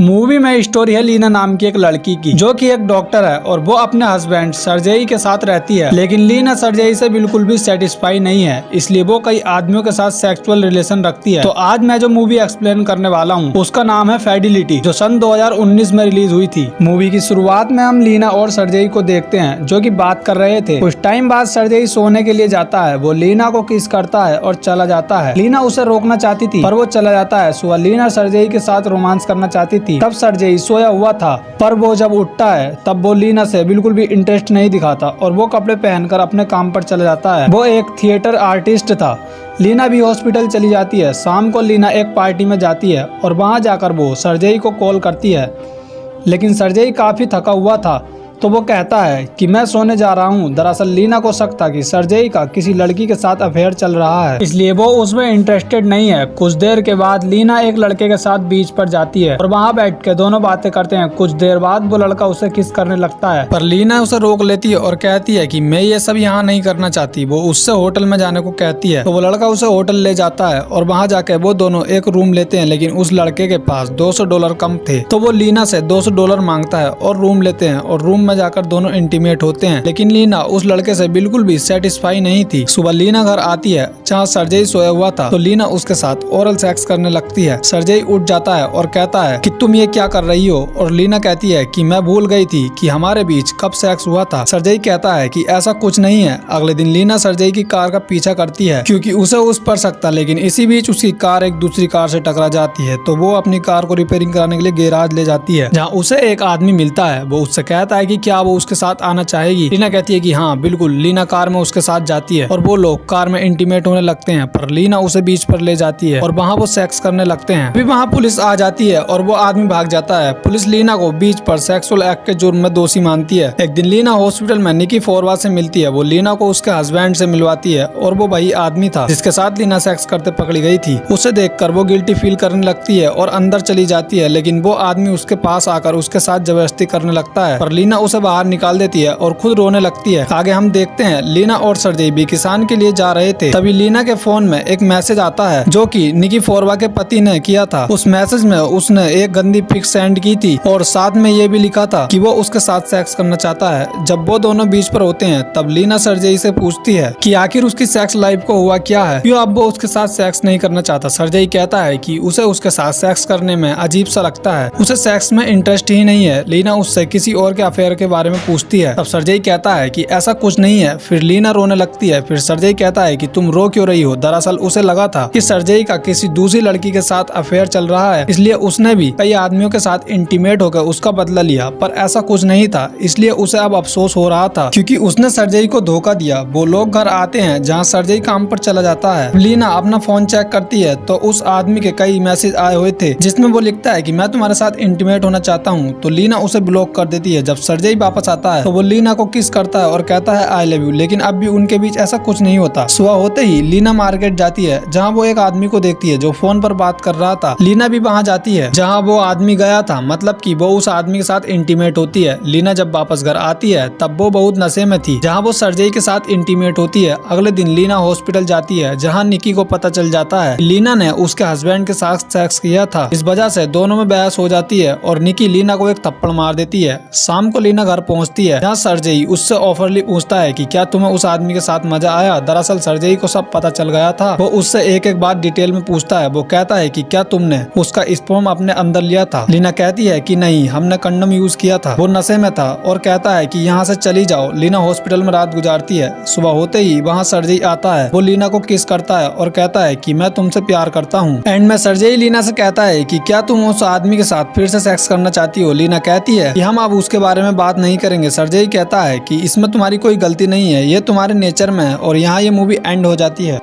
Movie में story है लीना नाम की एक लड़की की, जो कि एक डॉक्टर है और वो अपने हस्बैंड सर्जेई के साथ रहती है। लेकिन लीना सर्जेई से बिल्कुल भी सेटिस्फाई नहीं है, इसलिए वो कई आदमियों के साथ सेक्सुअल रिलेशन रखती है। तो आज मैं जो मूवी एक्सप्लेन करने वाला हूँ उसका नाम है फेडिलिटी, जो सन 2019 में रिलीज हुई थी। मूवी की शुरुआत में हम लीना और सर्जेई को देखते हैं, जो कि बात कर रहे थे। कुछ टाइम बाद सर्जेई सोने के लिए जाता है, वो लीना को किस करता है और चला जाता है। लीना उसे रोकना चाहती थी पर वो चला जाता है। सुबह लीना सर्जेई के साथ रोमांस करना चाहती थी, तब सर्जेई सोया हुआ था, पर वो जब उठता है तब वो लीना से बिल्कुल भी इंटरेस्ट नहीं दिखाता और वो कपड़े पहनकर अपने काम पर चला जाता है। वो एक थिएटर आर्टिस्ट था। लीना भी हॉस्पिटल चली जाती है। शाम को लीना एक पार्टी में जाती है और वहां जाकर वो सर्जेई को कॉल करती है, लेकिन सर्जेई काफी थका हुआ था, तो वो कहता है कि मैं सोने जा रहा हूँ। दरअसल लीना को शक था कि सर्जेई का किसी लड़की के साथ अफेयर चल रहा है, इसलिए वो उसमें इंटरेस्टेड नहीं है। कुछ देर के बाद लीना एक लड़के के साथ बीच पर जाती है और वहाँ बैठ के दोनों बातें करते हैं। कुछ देर बाद वो लड़का उसे किस करने लगता है, पर लीना उसे रोक लेती है और कहती है कि मैं ये सब यहाँ नहीं करना चाहती। वो उससे होटल में जाने को कहती है, तो वो लड़का उसे होटल ले जाता है और वहाँ जाके वो दोनों एक रूम लेते हैं। लेकिन उस लड़के के पास $200 कम थे, तो वो लीना से $200 मांगता है और रूम लेते हैं और रूम में जाकर दोनों इंटीमेट होते हैं। लेकिन लीना उस लड़के से बिल्कुल भी सेटिस्फाई नहीं थी। सुबह लीना घर आती है जहाँ सर्जेई सोया हुआ था, तो लीना उसके साथ ओरल सेक्स करने लगती है। सर्जेई उठ जाता है और कहता है कि तुम ये क्या कर रही हो, और लीना कहती है कि मैं भूल गई थी कि हमारे बीच कब सेक्स हुआ था। सर्जेई कहता है कि ऐसा कुछ नहीं है। अगले दिन लीना सर्जेई की कार का पीछा करती है क्योंकि उसे उस पर शक था, लेकिन इसी बीच उसकी कार एक दूसरी कार से टकरा जाती है। तो वो अपनी कार को रिपेयरिंग कराने के लिए गैराज ले जाती है, जहाँ उसे एक आदमी मिलता है। वो उससे कहता है कि क्या वो उसके साथ आना चाहेगी। लीना कहती है कि हाँ बिल्कुल। लीना कार में उसके साथ जाती है और वो लोग कार में इंटीमेट होने लगते हैं, पर लीना उसे बीच पर ले जाती है और वहाँ वो सेक्स करने लगते हैं। फिर वहाँ पुलिस आ जाती है और वो आदमी भाग जाता है। पुलिस लीना को बीच पर सेक्सुअल एक्ट के जुर्म में दोषी मानती है। एक दिन लीना हॉस्पिटल में निकी फोरवा से मिलती है। वो लीना को उसके हस्बैंड से मिलवाती है और वो वही आदमी था जिसके साथ लीना सेक्स करते पकड़ी गई थी। उसे देखकर वो गिल्टी फील करने लगती है और अंदर चली जाती है, लेकिन वो आदमी उसके पास आकर उसके साथ जबरदस्ती करने लगता है, पर लीना उसे बाहर निकाल देती है और खुद रोने लगती है। आगे हम देखते हैं लीना और सर्जेई भी किसान के लिए जा रहे थे। तभी लीना के फोन में एक मैसेज आता है जो कि निकी फोरवा के पति ने किया था। उस मैसेज में उसने एक गंदी पिक सेंड की थी और साथ में ये भी लिखा था कि वो उसके साथ सेक्स करना चाहता है। जब वो दोनों बीच पर होते हैं तब लीना सर्जेई से पूछती है कि आखिर उसकी सेक्स लाइफ को हुआ क्या है, क्यों अब वो उसके साथ सेक्स नहीं करना चाहता। सर्जेई कहता है कि उसे उसके साथ सेक्स करने में अजीब सा लगता है, उसे सेक्स में इंटरेस्ट ही नहीं है। लीना उससे किसी और के अफेयर के बारे में पूछती है। तब सर्जेई कहता है कि ऐसा कुछ नहीं है। फिर लीना रोने लगती है। फिर सर्जेई कहता है कि तुम रो क्यों रही हो। दरअसल उसे लगा था कि सर्जेई का किसी दूसरी लड़की के साथ अफेयर चल रहा है, इसलिए उसने भी कई आदमियों के साथ इंटीमेट होकर उसका बदला लिया, पर ऐसा कुछ नहीं था। इसलिए उसे अब अफसोस हो रहा था क्योंकि उसने सर्जेई को धोखा दिया। वो लोग घर आते हैं जहाँ सर्जेई काम पर चला जाता है। लीना अपना फोन चेक करती है तो उस आदमी के कई मैसेज आए हुए थे जिसमें वो लिखता है कि मैं तुम्हारे साथ इंटीमेट होना चाहता हूँ। तो लीना उसे ब्लॉक कर देती है। जब सर्जेई वापस आता है तो वो लीना को किस करता है और कहता है आई लव यू, लेकिन अब भी उनके बीच ऐसा कुछ नहीं होता। सुबह होते ही लीना मार्केट जाती है जहाँ वो एक आदमी को देखती है जो फोन पर बात कर रहा था। लीना भी वहाँ जाती है जहाँ वो आदमी गया था, मतलब कि वो उस आदमी के साथ इंटीमेट होती है। लीना जब वापस घर आती है तब वो बहुत नशे में थी जहाँ वो सर्जेई के साथ इंटीमेट होती है। अगले दिन लीना हॉस्पिटल जाती है जहाँ निकी को पता चल जाता है लीना ने उसके हस्बैंड के साथ सेक्स किया था। इस वजह से दोनों में बहस हो जाती है और निकी लीना को एक थप्पड़ मार देती है। शाम को लीना घर पहुँचती है जहाँ सर्जेई उससे ऑफरली पूछता है कि क्या तुम्हें उस आदमी के साथ मजा आया। दरअसल सर्जेई को सब पता चल गया था। वो उससे एक एक बात डिटेल में पूछता है। वो कहता है कि क्या तुमने उसका स्पर्म अपने अंदर लिया था। लीना कहती है कि नहीं, हमने कंडोम यूज किया था। वो नशे में था और कहता है कि यहाँ से चली जाओ। लीना हॉस्पिटल में रात गुजारती है। सुबह होते ही वहाँ सर्जेई आता है। वो लीना को किस करता है और कहता है कि मैं तुमसे प्यार करता हूँ। एंड में सर्जेई लीना से कहता है कि क्या तुम उस आदमी के साथ फिर से सेक्स करना चाहती हो। लीना कहती है कि हम अब उसके बारे में बात नहीं करेंगे। सर्जेई कहता है कि इसमें तुम्हारी कोई गलती नहीं है, ये तुम्हारे नेचर में है, और यहाँ ये मूवी एंड हो जाती है।